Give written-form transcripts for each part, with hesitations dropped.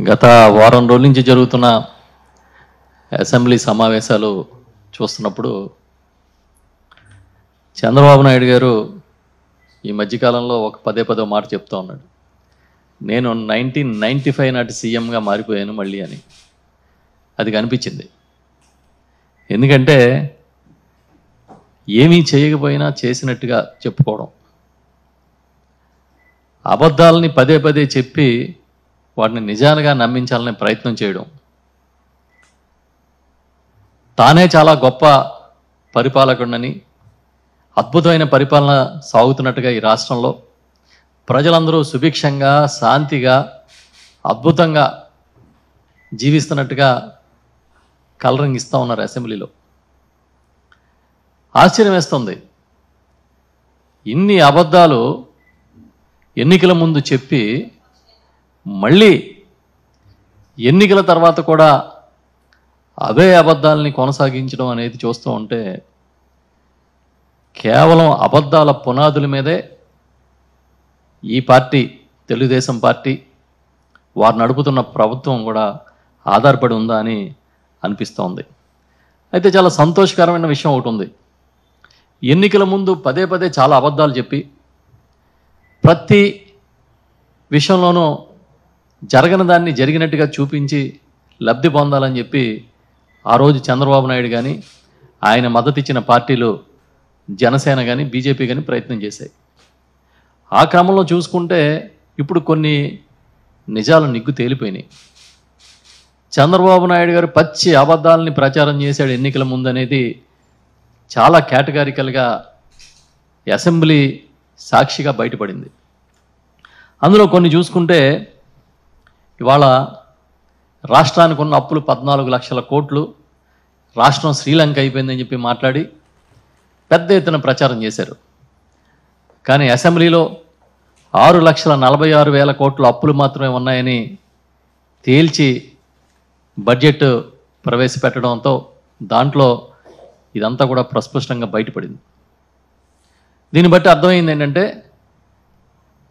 గత వారం రోజుల నుంచి జరుగుతున్న అసెంబ్లీ సమావేశాలు చూస్తున్నప్పుడు చంద్రబాబు నాయుడు గారు ఈ మధ్యకాలంలో ఒక పదే మాట చెప్తా ఉన్నాడు. నేను 1995 నాటి సీఎంగా మారిపోయాను మళ్ళీ అని. అది కనిపించింది. ఎందుకంటే ఏమీ చేయకపోయినా చేసినట్టుగా చెప్పుకోవడం, అబద్ధాలని పదే చెప్పి వాటిని నిజాలుగా నమ్మించాలనే ప్రయత్నం చేయడం, తానే చాలా గొప్ప పరిపాలకుడిని, అద్భుతమైన పరిపాలన సాగుతున్నట్టుగా ఈ రాష్ట్రంలో ప్రజలందరూ సుభిక్షంగా శాంతిగా అద్భుతంగా జీవిస్తున్నట్టుగా కలరింగ్ ఇస్తూ ఉన్నారు అసెంబ్లీలో. ఆశ్చర్యం వేస్తుంది. ఇన్ని అబద్ధాలు ఎన్నికల ముందు చెప్పి మళ్ళీ ఎన్నికల తర్వాత కూడా అవే అబద్ధాలని కొనసాగించడం అనేది చూస్తూ ఉంటే కేవలం అబద్ధాల పునాదుల మీదే ఈ పార్టీ, తెలుగుదేశం పార్టీ, వారు నడుపుతున్న ప్రభుత్వం కూడా ఆధారపడి ఉందా అని అనిపిస్తోంది. అయితే చాలా సంతోషకరమైన విషయం ఒకటి ఉంది. ఎన్నికల ముందు పదే చాలా అబద్ధాలు చెప్పి ప్రతి విషయంలోనూ జరగని దాన్ని జరిగినట్టుగా చూపించి లబ్ధి పొందాలని చెప్పి ఆ రోజు చంద్రబాబు నాయుడు కానీ, ఆయన మద్దతు ఇచ్చిన పార్టీలు జనసేన కానీ బీజేపీ కానీ ప్రయత్నం చేశాయి. ఆ క్రమంలో చూసుకుంటే ఇప్పుడు కొన్ని నిజాలు నిగ్గు తేలిపోయినాయి. చంద్రబాబు నాయుడు గారు పచ్చి అబద్ధాలని ప్రచారం చేశాడు ఎన్నికల ముందు అనేది చాలా కేటగారికల్గా అసెంబ్లీ సాక్షిగా బయటపడింది. అందులో కొన్ని చూసుకుంటే ఇవాళ రాష్ట్రానికి ఉన్న అప్పులు 14 లక్షల కోట్లు, రాష్ట్రం శ్రీలంక అయిపోయిందని చెప్పి మాట్లాడి పెద్ద ఎత్తున ప్రచారం చేశారు. కానీ అసెంబ్లీలో 6,46,000 కోట్ల అప్పులు మాత్రమే ఉన్నాయని తేల్చి బడ్జెట్ ప్రవేశపెట్టడంతో దాంట్లో ఇదంతా కూడా ప్రస్పష్టంగా బయటపడింది. దీన్ని బట్టి అర్థమైంది ఏంటంటే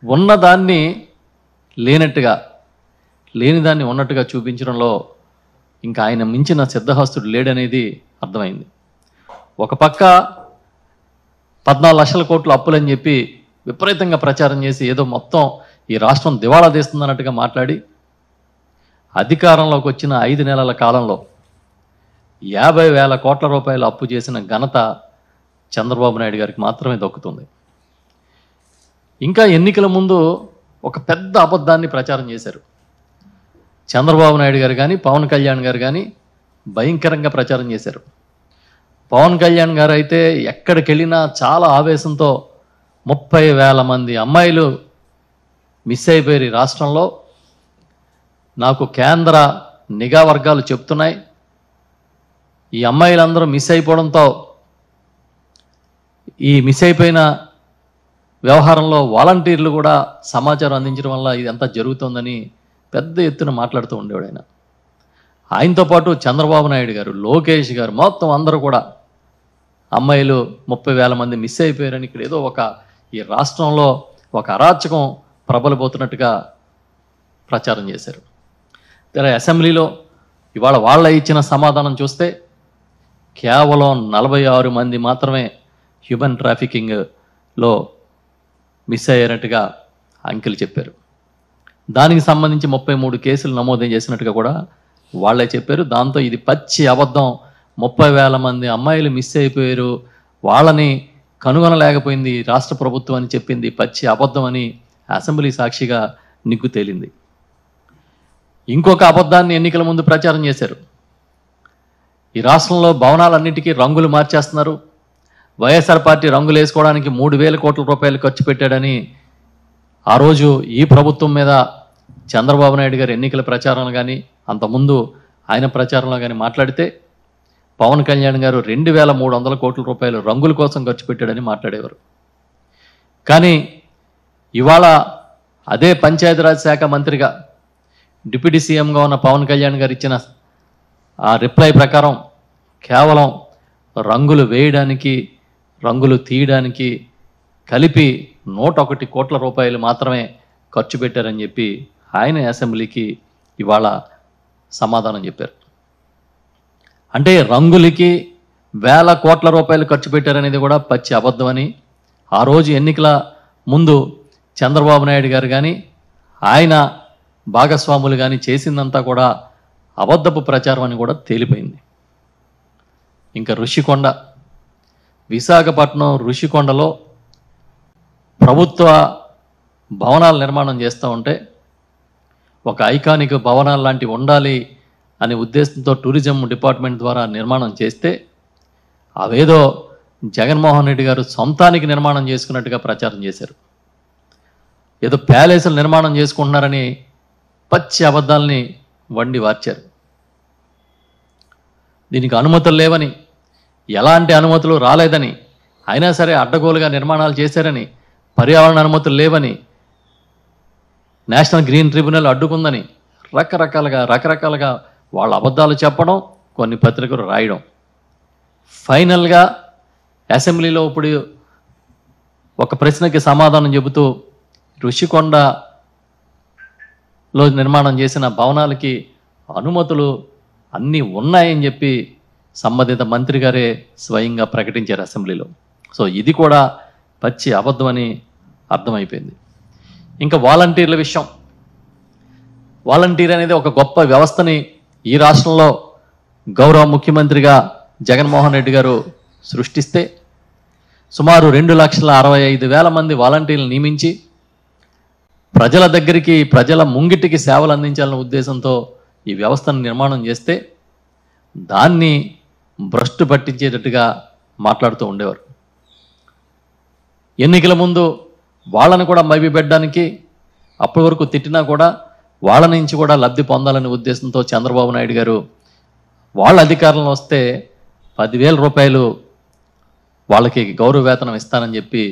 ఉన్నదాన్ని లేనట్టుగా, లేనిదాన్ని ఉన్నట్టుగా చూపించడంలో ఇంకా ఆయన మించిన సిద్ధహస్తుడు లేడనేది అర్థమైంది. ఒక పక్క 14 లక్షల కోట్ల అప్పులని చెప్పి విపరీతంగా ప్రచారం చేసి ఏదో మొత్తం ఈ రాష్ట్రం దివాళా తీస్తుందన్నట్టుగా మాట్లాడి అధికారంలోకి వచ్చిన 5 నెలల కాలంలో 50,000 కోట్ల రూపాయలు అప్పు చేసిన ఘనత చంద్రబాబు నాయుడు గారికి మాత్రమే దక్కుతుంది. ఇంకా ఎన్నికల ముందు ఒక పెద్ద అబద్ధాన్ని ప్రచారం చేశారు. చంద్రబాబు నాయుడు గారు కానీ, పవన్ కళ్యాణ్ గారు కానీ భయంకరంగా ప్రచారం చేశారు. పవన్ కళ్యాణ్ గారు అయితే ఎక్కడికి వెళ్ళినా చాలా ఆవేశంతో 30,000 మంది అమ్మాయిలు మిస్ అయిపోయారు ఈ రాష్ట్రంలో, నాకు కేంద్ర నిఘా వర్గాలు చెప్తున్నాయి, ఈ అమ్మాయిలందరూ మిస్ అయిపోవడంతో ఈ మిస్ అయిపోయిన వ్యవహారంలో వాలంటీర్లు కూడా సమాచారం అందించడం వల్ల ఇదంతా జరుగుతుందని పెద్ద ఎత్తున మాట్లాడుతూ ఉండేవాడు ఆయన. ఆయనతో పాటు చంద్రబాబు నాయుడు గారు, లోకేష్ గారు, మొత్తం అందరూ కూడా అమ్మాయిలు 30,000 మంది మిస్ అయిపోయారని ఇక్కడ ఏదో ఈ రాష్ట్రంలో ఒక అరాచకం ప్రబలబోతున్నట్టుగా ప్రచారం చేశారు. తెర అసెంబ్లీలో ఇవాళ వాళ్ళ ఇచ్చిన సమాధానం చూస్తే కేవలం 46 మంది మాత్రమే హ్యూమన్ ట్రాఫికింగ్లో మిస్ అయ్యారట్టుగా అంకెలు చెప్పారు. దానికి సంబంధించి 33 కేసులు నమోదు చేసినట్టుగా కూడా వాళ్ళే చెప్పారు. దాంతో ఇది పచ్చి అబద్ధం, 30,000 మంది అమ్మాయిలు మిస్ అయిపోయారు, వాళ్ళని కనుగొనలేకపోయింది రాష్ట్ర ప్రభుత్వం అని చెప్పింది పచ్చి అబద్ధం అని అసెంబ్లీ సాక్షిగా నిగ్గు తేలింది. ఇంకొక అబద్ధాన్ని ఎన్నికల ముందు ప్రచారం చేశారు. ఈ రాష్ట్రంలో భవనాలన్నిటికీ రంగులు మార్చేస్తున్నారు, వైఎస్ఆర్ పార్టీ రంగులు వేసుకోవడానికి 3,000 కోట్ల రూపాయలు ఖర్చు పెట్టాడని ఆ రోజు ఈ ప్రభుత్వం మీద చంద్రబాబు నాయుడు గారు ఎన్నికల ప్రచారంలో కానీ అంతకుముందు ఆయన ప్రచారంలో కానీ మాట్లాడితే పవన్ కళ్యాణ్ గారు 2,300 కోట్ల రూపాయలు రంగుల కోసం ఖర్చు పెట్టాడని మాట్లాడేవారు. కానీ ఇవాళ అదే పంచాయతీరాజ్ శాఖ మంత్రిగా డిప్యూటీ సీఎంగా ఉన్న పవన్ కళ్యాణ్ గారు ఇచ్చిన ఆ రిప్లై ప్రకారం కేవలం రంగులు వేయడానికి, రంగులు తీయడానికి కలిపి 101 కోట్ల రూపాయలు మాత్రమే ఖర్చు పెట్టారని చెప్పి ఆయన అసెంబ్లీకి ఇవాళ సమాధానం చెప్పారు. అంటే రంగులకి వేల కోట్ల రూపాయలు ఖర్చు పెట్టారనేది కూడా పచ్చి అబద్ధమని, ఆ రోజు ఎన్నికల ముందు చంద్రబాబు నాయుడు గారు కానీ ఆయన భాగస్వాములు కానీ చేసిందంతా కూడా అబద్ధపు ప్రచారం అని కూడా తేలిపోయింది. ఇంకా ఋషికొండ, విశాఖపట్నం ఋషికొండలో ప్రభుత్వ భవనాల నిర్మాణం చేస్తూ ఉంటే ఒక ఐకానిక్ భవనాలు లాంటివి ఉండాలి అనే ఉద్దేశంతో టూరిజం డిపార్ట్మెంట్ ద్వారా నిర్మాణం చేస్తే అవేదో జగన్మోహన్ రెడ్డి గారు సొంతానికి నిర్మాణం చేసుకున్నట్టుగా ప్రచారం చేశారు. ఏదో ప్యాలెస్లు నిర్మాణం చేసుకుంటున్నారని పచ్చి అబద్ధాలని వండి వార్చారు. దీనికి అనుమతులు లేవని, ఎలాంటి అనుమతులు రాలేదని, అయినా సరే అడ్డగోలుగా నిర్మాణాలు చేశారని, పర్యావరణ అనుమతులు లేవని, నేషనల్ గ్రీన్ ట్రిబ్యునల్ అడ్డుకుందని రకరకాలుగా వాళ్ళ అబద్ధాలు చెప్పడం, కొన్ని పత్రికలు రాయడం. ఫైనల్గా అసెంబ్లీలో ఇప్పుడు ఒక ప్రశ్నకి సమాధానం చెబుతూ ఋషికొండలో నిర్మాణం చేసిన భవనాలకి అనుమతులు అన్నీ ఉన్నాయని చెప్పి సంబంధిత మంత్రి గారే స్వయంగా ప్రకటించారు అసెంబ్లీలో. సో ఇది కూడా పచ్చి అబద్ధమని అర్థమైపోయింది. ఇంకా వాలంటీర్ల విషయం, వాలంటీర్ అనేది ఒక గొప్ప వ్యవస్థని ఈ రాష్ట్రంలో గౌరవ ముఖ్యమంత్రిగా జగన్మోహన్ రెడ్డి గారు సృష్టిస్తే సుమారు 2,65,000 మంది వాలంటీర్లు నియమించి ప్రజల దగ్గరికి, ప్రజల ముంగిటికి సేవలు అందించాలనే ఉద్దేశంతో ఈ వ్యవస్థను నిర్మాణం చేస్తే దాన్ని భ్రష్టు పట్టించేటట్టుగా మాట్లాడుతూ ఉండేవారు. ఎన్నికల ముందు వాళ్ళని కూడా మభ్యపెట్టడానికి, అప్పటి వరకు తిట్టినా కూడా వాళ్ళ నుంచి కూడా లబ్ధి పొందాలనే ఉద్దేశంతో చంద్రబాబు నాయుడు గారు వాళ్ళ అధికారంలో వస్తే 10,000 రూపాయలు వాళ్ళకి గౌరవ వేతనం ఇస్తానని చెప్పి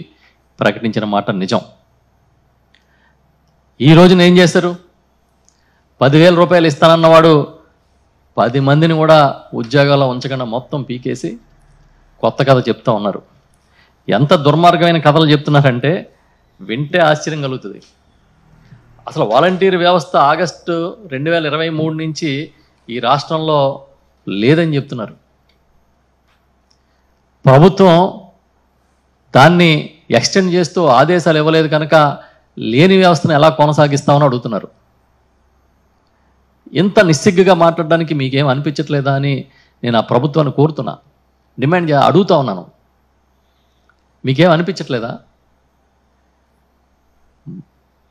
ప్రకటించిన మాట నిజం. ఈ రోజున ఏం చేశారు? 10,000 రూపాయలు ఇస్తానన్నవాడు 10 మందిని కూడా ఉద్యోగాల్లో ఉంచకుండా మొత్తం పీకేసి కొత్త కథ చెప్తూ ఉన్నారు. ఎంత దుర్మార్గమైన కథలు చెప్తున్నారంటే వింటే ఆశ్చర్యం కలుగుతుంది. అసలు వాలంటీర్ వ్యవస్థ ఆగస్టు 2023 నుంచి ఈ రాష్ట్రంలో లేదని చెప్తున్నారు. ప్రభుత్వం దాన్ని ఎక్స్టెండ్ చేస్తూ ఆదేశాలు ఇవ్వలేదు కనుక లేని వ్యవస్థను ఎలా కొనసాగిస్తామని అడుగుతున్నారు. ఇంత నిస్సిగ్గుగా మాట్లాడడానికి మీకేం అనిపించట్లేదా అని నేను ఆ ప్రభుత్వాన్ని కోరుతున్నా, అడుగుతా ఉన్నాను. మీకేం అనిపించట్లేదా?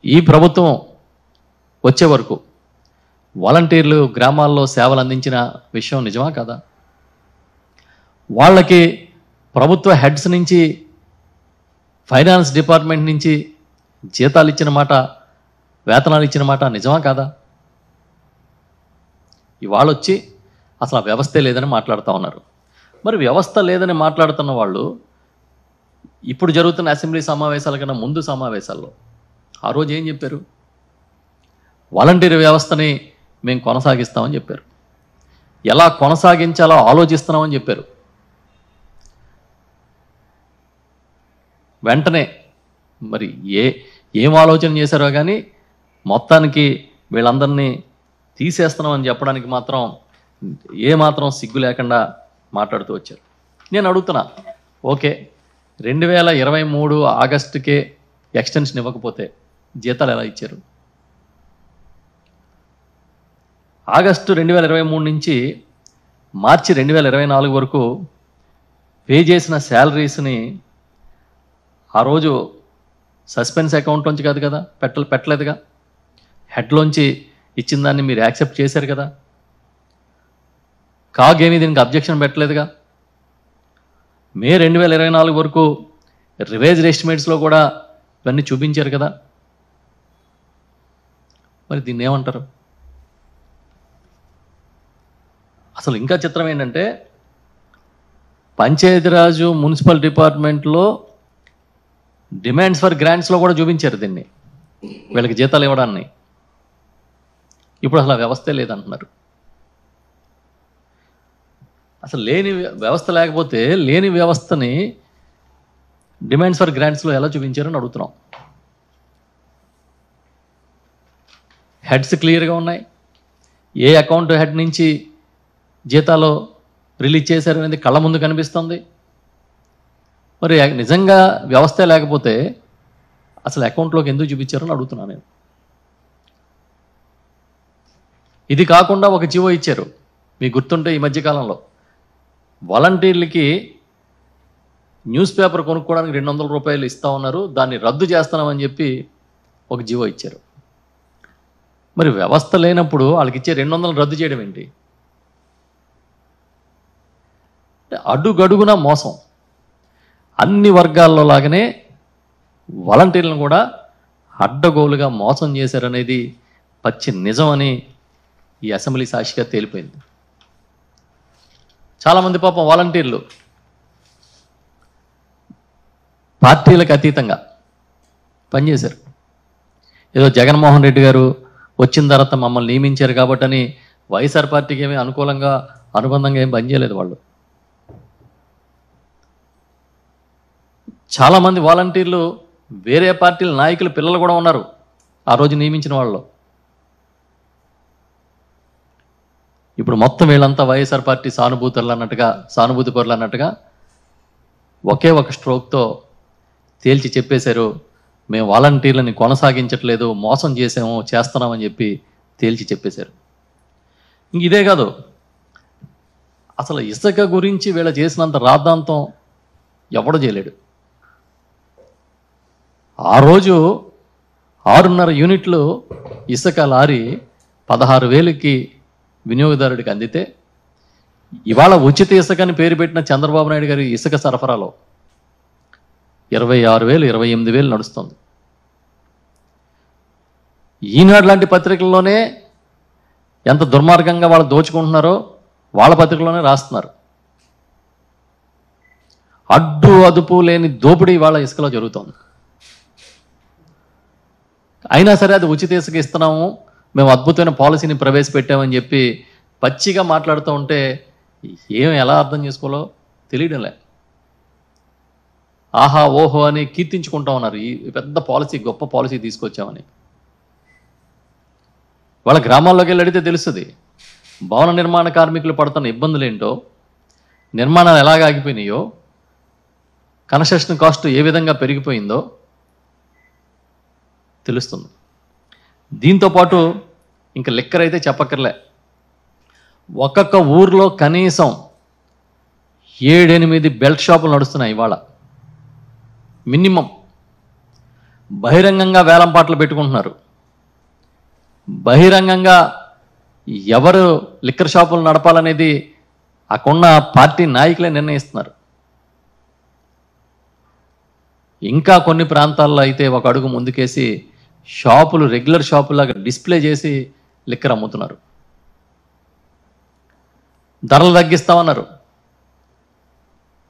ఈ ప్రభుత్వం వచ్చే వరకు వాలంటీర్లు గ్రామాల్లో సేవలు అందించిన విషయం నిజమా కదా? వాళ్ళకి ప్రభుత్వ హెడ్స్ నుంచి, ఫైనాన్స్ డిపార్ట్మెంట్ నుంచి జీతాలు ఇచ్చిన మాట, వేతనాలు ఇచ్చిన మాట నిజమా కాదా? ఇవాళ వచ్చి అసలు ఆ వ్యవస్థే లేదని మాట్లాడుతూ ఉన్నారు. మరి వ్యవస్థ లేదని మాట్లాడుతున్న వాళ్ళు ఇప్పుడు జరుగుతున్న అసెంబ్లీ సమావేశాల కన్నా ముందు సమావేశాల్లో ఆ రోజు ఏం చెప్పారు? వాలంటీర్ వ్యవస్థని మేము కొనసాగిస్తామని చెప్పారు. ఎలా కొనసాగించాలో ఆలోచిస్తున్నామని చెప్పారు. వెంటనే మరి ఏం ఆలోచన చేశారో కానీ మొత్తానికి వీళ్ళందరినీ తీసేస్తున్నామని చెప్పడానికి మాత్రం ఏమాత్రం సిగ్గు లేకుండా మాట్లాడుతూ వచ్చారు. నేను అడుగుతున్నా, ఓకే 2023 ఆగస్టుకే ఎక్స్టెన్షన్ ఇవ్వకపోతే జీతాలు ఎలా ఇచ్చారు? ఆగస్టు 2023 నుంచి మార్చి 2024 వరకు పే చేసిన శాలరీస్ని ఆ రోజు సస్పెన్స్ అకౌంట్లోంచి కాదు కదా, పెట్టలేదుగా, హెడ్లోంచి ఇచ్చిన దాన్ని మీరు యాక్సెప్ట్ చేశారు కదా, కాగేమీ దీనికి అబ్జెక్షన్ పెట్టలేదుగా. మే 2024 వరకు రివైజ్డ్ ఎస్టిమేట్స్లో కూడా ఇవన్నీ చూపించారు కదా. మరి దీన్ని ఏమంటారు? అసలు ఇంకా చిత్రం ఏంటంటే పంచాయతీరాజు మున్సిపల్ డిపార్ట్మెంట్లో డిమాండ్స్ ఫర్ గ్రాంట్స్లో కూడా చూపించారు దీన్ని, వీళ్ళకి జీతాలు ఇవ్వడాన్ని. ఇప్పుడు అసలు ఆ వ్యవస్థే లేదంటున్నారు. అసలు లేని వ్యవస్థ లేకపోతే లేని వ్యవస్థని డిమాండ్స్ ఫర్ గ్రాంట్స్లో ఎలా చూపించారని అడుగుతున్నాం. హెడ్స్ క్లియర్గా ఉన్నాయి, ఏ అకౌంట్ హెడ్ నుంచి జీతాలు రిలీజ్ చేశారనేది కళ్ళ ముందు కనిపిస్తుంది. మరి నిజంగా వ్యవస్థ లేకపోతే అసలు అకౌంట్లోకి ఎందుకు చూపించారని అడుగుతున్నాను నేను. ఇది కాకుండా ఒక జీవో ఇచ్చారు, మీకు గుర్తుంటే ఈ మధ్యకాలంలో వాలంటీర్లకి న్యూస్ పేపర్ కొనుక్కోవడానికి 200 రూపాయలు ఇస్తా ఉన్నారు, దాన్ని రద్దు చేస్తున్నామని చెప్పి ఒక జీవో ఇచ్చారు. మరి వ్యవస్థ లేనప్పుడు వాళ్ళకి ఇచ్చే 200 రద్దు చేయడం ఏంటి? అడుగడుగున మోసం. అన్ని వర్గాల్లో లాగానే వాలంటీర్లను కూడా అడ్డగోలుగా మోసం చేశారనేది పచ్చి నిజం అని ఈ అసెంబ్లీ సాక్షిగా తేలిపోయింది. చాలామంది పాపం వాలంటీర్లు పార్టీలకు అతీతంగా పనిచేశారు. ఏదో జగన్మోహన్ రెడ్డి గారు వచ్చిన తర్వాత మమ్మల్ని నియమించారు కాబట్టి అని వైఎస్ఆర్ పార్టీకి ఏమీ అనుకూలంగా అనుబంధంగా ఏం పనిచేయలేదు వాళ్ళు. చాలామంది వాలంటీర్లు వేరే పార్టీల నాయకుల పిల్లలు కూడా ఉన్నారు ఆ రోజు నియమించిన వాళ్ళు. ఇప్పుడు మొత్తం వీళ్ళంతా వైఎస్ఆర్ పార్టీ సానుభూతి పరులు అన్నట్టుగా ఒకే ఒక స్ట్రోక్తో తేల్చి చెప్పేశారు, మేము వాలంటీర్లని కొనసాగించట్లేదు, మోసం చేస్తున్నామని చెప్పి తేల్చి చెప్పేశారు. ఇంక ఇదే కాదు, అసలు ఇసుక గురించి వీళ్ళ చేసినంత రాద్ధాంతం ఎవడు చేయలేడు. ఆ రోజు 6.5 యూనిట్లు ఇసుక లారీ 16,000కి వినియోగదారుడికి అందితే ఇవాళ ఉచిత ఇసుకని పేరు పెట్టిన చంద్రబాబు నాయుడు గారి ఇసుక సరఫరాలో 26,000 28,000 నడుస్తుంది. ఈనాడు లాంటి పత్రికల్లోనే ఎంత దుర్మార్గంగా వాళ్ళు దోచుకుంటున్నారో వాళ్ళ పత్రికలోనే రాస్తున్నారు. అడ్డు అదుపు లేని దోపిడీ వాళ్ళ ఇసుకలో జరుగుతోంది. అయినా సరే అది ఉచిత ఇసుక ఇస్తున్నాము, మేము అద్భుతమైన పాలసీని ప్రవేశపెట్టామని చెప్పి పచ్చిగా మాట్లాడుతూ ఉంటే ఎలా అర్థం చేసుకోవాలో తెలియడం లే. ఆహా ఓహో అని కీర్తించుకుంటా ఉన్నారు, ఈ పెద్ద పాలసీ, గొప్ప పాలసీ తీసుకొచ్చామని. వాళ్ళ గ్రామాల్లోకి వెళ్ళి అడిగితే తెలుస్తుంది భవన నిర్మాణ కార్మికులు పడుతున్న ఇబ్బందులు ఏంటో, నిర్మాణాలు ఎలాగ ఆగిపోయినాయో, కన్స్ట్రక్షన్ కాస్ట్ ఏ విధంగా పెరిగిపోయిందో తెలుస్తుంది. దీంతోపాటు ఇంకా లిక్కర్ అయితే చెప్పక్కర్లే. ఒక్కొక్క ఊర్లో కనీసం 7-8 బెల్ట్ షాపులు నడుస్తున్నాయి ఇవాళ మినిమం. బహిరంగంగా వేలం పాటలు పెట్టుకుంటున్నారు. బహిరంగంగా ఎవరు లిక్కర్ షాపులు నడపాలనేది అక్కడున్న పార్టీ నాయకులే నిర్ణయిస్తున్నారు. ఇంకా కొన్ని ప్రాంతాల్లో అయితే ఒక అడుగు ముందుకేసి షాపులు రెగ్యులర్ షాపులాగా డిస్ప్లే చేసి లిక్కర్ అమ్ముతున్నారు. ధరలు తగ్గిస్తామన్నారు,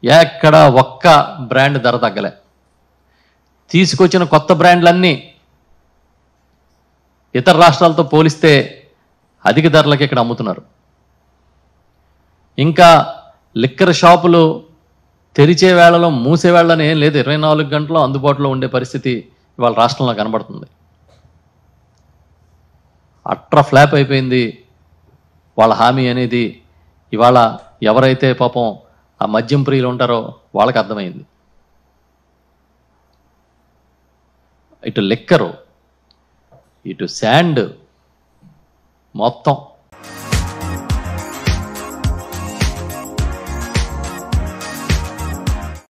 ఎక్కడ ఒక్క బ్రాండ్ ధర తగ్గలే. తీసుకొచ్చిన కొత్త బ్రాండ్లన్నీ ఇతర రాష్ట్రాలతో పోలిస్తే అధిక ధరలకి ఇక్కడ అమ్ముతున్నారు. ఇంకా లిక్కర్ షాపులు తెరిచే వేళలో మూసే వేళని ఏం లేదు, 24 గంటలు అందుబాటులో ఉండే పరిస్థితి ఇవాళ రాష్ట్రంలో కనబడుతుంది. అట్రా ఫ్లాప్ అయిపోయింది వాళ్ళ హామీ అనేది. ఇవాళ ఎవరైతే పాపం ఆ మద్యం ప్రియులు ఉంటారో వాళ్ళకి అర్థమైంది. ఇటు లిక్కరు, ఇటు శాండ్, మొత్తం